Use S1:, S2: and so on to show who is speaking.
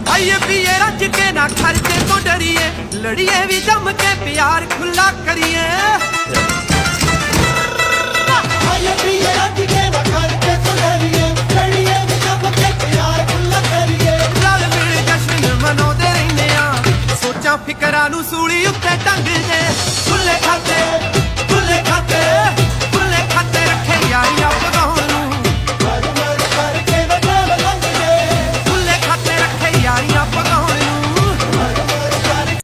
S1: ਖਾਈਏ ਪੀਏ ਰੱਜ ਕੇ ਨਾ ਖਰਚੇ ਤੋਂ ਡਰੀਏ, ਲੜੀਏ ਵੀ ਜੰਮ ਕੇ ਪਿਆਰ ਖੁੱਲਾ ਕਰੀਏ।
S2: ਖਾਈਏ ਪੀਏ ਰੱਜ ਕੇ ਨਾ ਖਰਚੇ ਤੋਂ ਡਰੀਏ, ਲੜੀਏ ਵੀ ਜੰਮ ਕੇ ਪਿਆਰ ਖੁੱਲਾ ਕਰੀਏ।
S1: ਰਲ ਮਿਲ ਜਸ਼ਨ ਮਨਾਉਂਦੇ ਰਹਿੰਦੇ ਆ, ਸੋਚਾਂ ਫਿਕਰਾਂ ਨੂੰ ਸੂਲੀ ਉੱਤੇ ਟੰਗ ਜੇ।